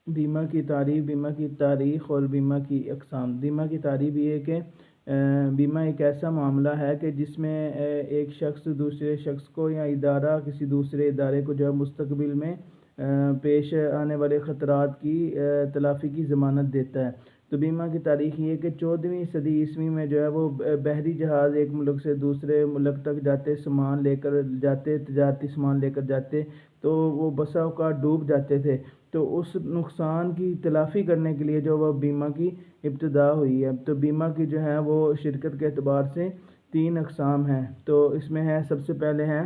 बीमा की तारीफ़, बीमा की तारीख़ और बीमा की अक़साम। बीमा की तारीफ़ ये है कि बीमा एक ऐसा मामला है कि जिसमें एक शख्स दूसरे शख्स को या इदारा किसी दूसरे इदारे को जो है मुस्तक़बिल में पेश आने वाले ख़तरात की तलाफ़ी की ज़मानत देता है। तो बीमा की तारीख़ ये है कि 14वीं सदी ईस्वी में जो है वो बहरी जहाज़ एक मुल्क से दूसरे मुल्क तक जाते, सामान लेकर जाते, तजारती सामान लेकर जाते, तो वो बसा औक़ात डूब जाते थे। तो उस नुकसान की तलाफ़ी करने के लिए जो वह बीमा की इब्तिदा हुई है। तो बीमा की जो है वो शिरकत के एतबार से 3 अक़साम हैं। तो इसमें है, सबसे पहले है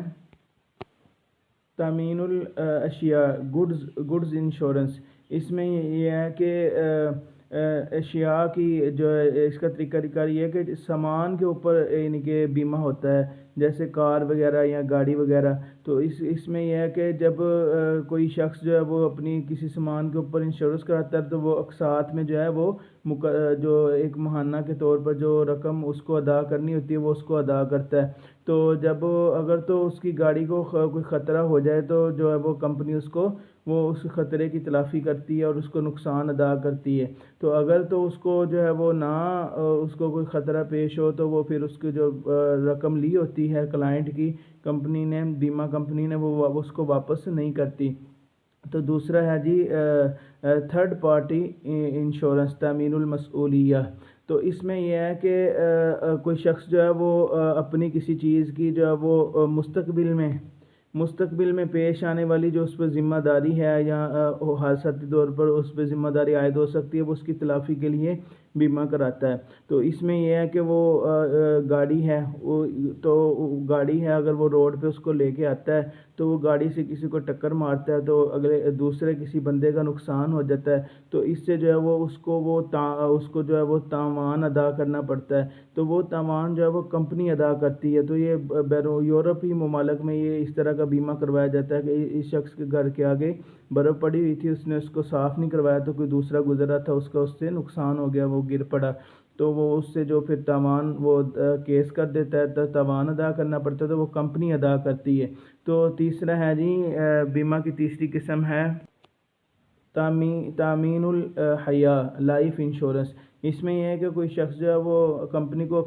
तामीनुल अशिया, गुड्स इंश्योरेंस। इसमें ये है कि अशिया की जो है इसका तरीक़ाकार ये है कि सामान के ऊपर यानी कि बीमा होता है, जैसे कार वगैरह या गाड़ी वगैरह। तो इसमें यह है कि जब कोई शख्स जो है वो अपनी किसी सामान के ऊपर इंश्योरेंस कराता है तो वो अक़सात में जो है वो जो एक महाना के तौर पर जो रकम उसको अदा करनी होती है वो उसको अदा करता है। तो जब अगर तो उसकी गाड़ी को कोई ख़तरा हो जाए तो जो है वो कंपनी उसको वो उस ख़तरे की तलाफ़ी करती है और उसको नुकसान अदा करती है। तो अगर तो उसको जो है वो ना उसको कोई ख़तरा पेश हो तो वो फिर उसकी जो रकम ली होती है क्लाइंट की, कंपनी ने, बीमा कंपनी ने, वो उसको वापस नहीं करती। तो दूसरा है जी थर्ड पार्टी इंश्योरेंस, तामीनुल मसऊलिया। तो इसमें यह है कि कोई शख्स जो है वो अपनी किसी चीज़ की जो है वो मुस्तक़बिल में पेश आने वाली जो उस पर ज़िम्मेदारी है या हादसाती तौर पर उस पर ज़िम्मेदारी आयद हो सकती है, वो उसकी तलाफ़ी के लिए बीमा कराता है। तो इसमें यह है कि वो गाड़ी है, गाड़ी है, अगर वो रोड पे उसको लेके आता है तो वो गाड़ी से किसी को टक्कर मारता है तो अगले दूसरे किसी बंदे का नुकसान हो जाता है, तो इससे जो है वो उसको जो है वो तावान अदा करना पड़ता है। तो वो तावान जो है वो कंपनी अदा करती है। तो ये यूरोपीय ममालिक में ये इस तरह का बीमा करवाया जाता है कि इस शख्स के घर के आगे बर्फ़ पड़ी हुई थी, उसने उसको साफ़ नहीं करवाया तो कोई दूसरा गुज़रा था, उसका उससे नुकसान हो गया, वो गिर पड़ा, तो वो उससे जो फिर तावान वो केस कर देता है, तो तावान अदा करना पड़ता है, तो वो कंपनी अदा करती है। तो तीसरा है जी बीमा की तीसरी किस्म है तामीनुल हया, लाइफ इंश्योरेंस। इसमें यह है कि कोई शख्स जो है वो कंपनी को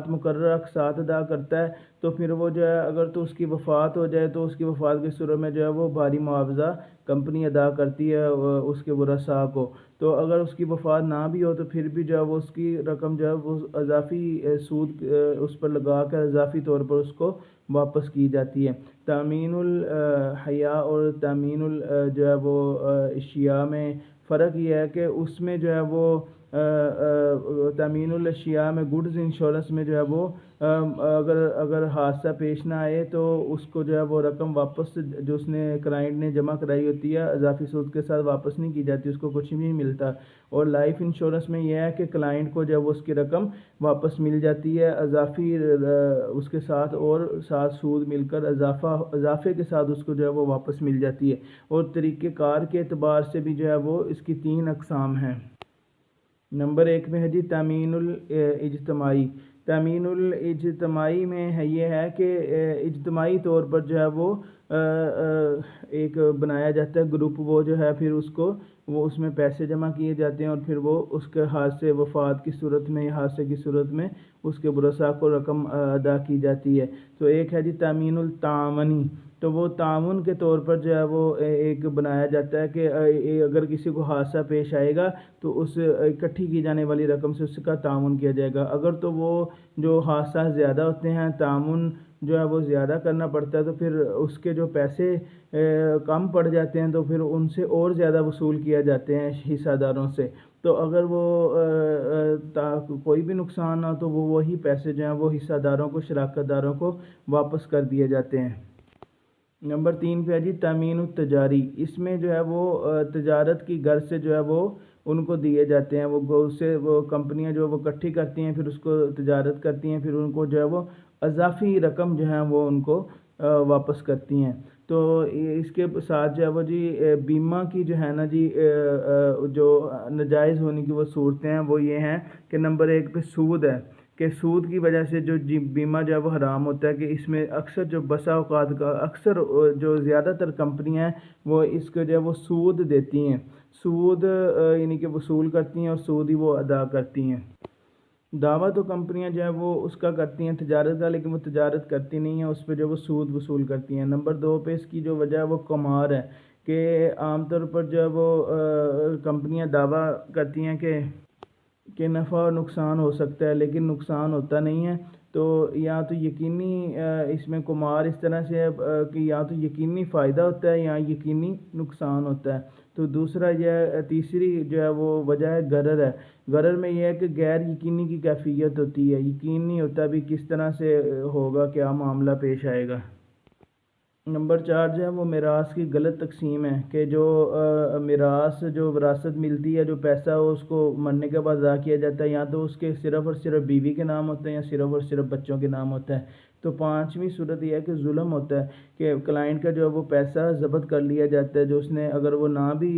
मुकर्रर अक़सात अदा करता है, तो फिर वो जो है अगर तो उसकी वफ़ात हो जाए तो उसकी वफ़ात की सूरत में जो है वो भारी मुआवज़ा कंपनी अदा करती है उसके वरसा को। तो अगर उसकी वफ़ात ना भी हो तो फिर भी जो है वो उसकी रकम जो है वो इजाफ़ी सूद उस पर लगा कर इजाफ़ी तौर पर उसको वापस की जाती है। तामीनुल हया और तामीनुल जो है वो अशिया में फ़र्क ये है कि उसमें जो है वो तामीनुल अशिया में, गुड्स इंश्योरेंस में जो है वो अगर हादसा पेश ना आए तो उसको जो है वो रकम वापस जो उसने क्लाइंट ने जमा कराई होती है इजाफ़ी सूद के साथ वापस नहीं की जाती, उसको कुछ भी नहीं मिलता। और लाइफ इंश्योरेंस में यह है कि क्लाइंट को जो है वो उसकी रकम वापस मिल जाती है इजाफ़ी उसके साथ, और साथ सूद मिलकर इजाफ़े के साथ उसको जो है वो वापस मिल जाती है। और तरीक़ेकार के एतबार से भी जो है वो इसकी 3 अक़साम हैं। नंबर 1 में है जी तामीनुल इज्तिमाई। तामीनुल इज्तिमाई में है ये है कि इज्तिमाई तौर पर जो है वो एक बनाया जाता है ग्रुप, वो जो है फिर वो उसमें पैसे जमा किए जाते हैं और फिर वो उसके हादसे वफ़ात की सूरत में या हादसे की सूरत में उसके वरसा को रकम अदा की जाती है। तो एक है जी तामीनुल तामनी। तो वो ताउन के तौर पर जो है वो एक बनाया जाता है कि अगर किसी को हादसा पेश आएगा तो उस इकट्ठी की जाने वाली रकम से उसका ताउन किया जाएगा। अगर तो वो जो हादसा ज़्यादा होते हैं, ताउन जो है वो ज़्यादा करना पड़ता है, तो फिर उसके जो पैसे कम पड़ जाते हैं तो फिर उनसे और ज़्यादा वसूल किया जाते हैं हिस्सेदारों से। तो अगर वो कोई भी नुकसान ना हो तो वो वही पैसे जो हैं वो हिस्सेदारों को, शराकतदारों को वापस कर दिए जाते हैं। नंबर 3 पे है जी तामीन तजारी। इसमें जो है वो तजारत की गर्ज से जो है वो उनको दिए जाते हैं, उससे वो कंपनियां जो वो इकट्ठी करती हैं, फिर उसको तजारत करती हैं, फिर उनको जो है वो इजाफ़ी रकम जो है वो उनको वापस करती हैं। तो इसके साथ जो है वो जी बीमा की जो है ना जी जो नाजायज़ होने की वो सूरतें हैं वो ये हैं कि नंबर 1 पे सूद है کہ سود کی وجہ سے جو بیمہ جو ہے وہ حرام ہوتا ہے، کہ اس میں اکثر جو بسا اوقات کا اکثر جو زیادہ تر کمپنیاں ہیں وہ اس کو جو ہے وہ سود دیتی ہیں، سود یعنی کہ وصول کرتی ہیں اور سود ہی وہ ادا کرتی ہیں۔ دعویٰ تو کمپنیاں جو ہے وہ اس کا کرتی ہیں تجارت کا، لیکن وہ تجارت کرتی نہیں ہیں، اس پہ جو وہ سود وصول کرتی ہیں۔ نمبر 2 پہ اس کی جو وجہ ہے وہ قمار ہے، کہ عام طور پر جو ہے وہ کمپنیاں دعویٰ کرتی ہیں کہ نفع اور نقصان ہو سکتا ہے، لیکن نقصان ہوتا نہیں ہے۔ تو یا تو یقینی اس میں قمار اس طرح سے ہے کہ یا تو یقینی فائدہ ہوتا ہے یا یقینی نقصان ہوتا ہے۔ تو دوسرا یہ تیسری جو ہے وہ وجہ ہے غرر ہے۔ غرر میں یہ ہے کہ غیر یقینی کی کیفیت ہوتی ہے، یقین نہیں ہوتا بھی کس طرح سے ہوگا، کیا معاملہ پیش آئے گا۔ نمبر 4 جو ہے وہ میراث کی غلط تقسیم ہے، کہ جو میراث جو وراثت ملتی ہے، جو پیسہ ہو اس کو مرنے کے بعد ادا کیا جاتا ہے، یا تو اس کے صرف اور صرف بیوی کے نام ہوتے ہیں یا صرف اور صرف بچوں کے نام ہوتا ہے۔ تو 5ویں صورت یہ ہے کہ ظلم ہوتا ہے، کہ کلائنٹ کا جو ہے وہ پیسہ ضبط کر لیا جاتا ہے، جو اس نے اگر وہ نہ بھی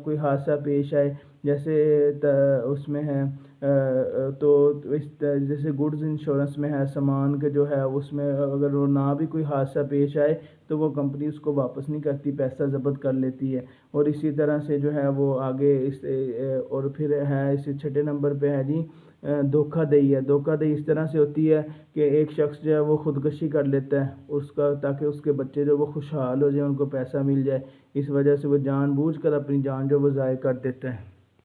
کوئی حادثہ پیش آئے، جیسے اس میں ہے تو جیسے گڈز انشورنس میں ہے، سامان کے جو ہے اس میں اگر وہ نہ بھی کوئی حادثہ پیش آئے تو وہ کمپنی اس کو واپس نہیں کرتی، پیسہ ضبط کر لیتی ہے۔ اور اسی طرح سے جو ہے وہ آگے اور پھر ہے اس 6 نمبر پہ ہے جی دھوکہ دہی ہے۔ دھوکہ دہی اس طرح سے ہوتی ہے کہ ایک شخص جو ہے وہ خودکشی کر لیتا ہے اس کا، تاکہ اس کے بچے جو وہ خوشحال ہو جائیں، ان کو پیسہ مل جائے، اس وجہ سے وہ جان بوجھ کر اپنی جان جو وہ ضائع کر دیتا ہے۔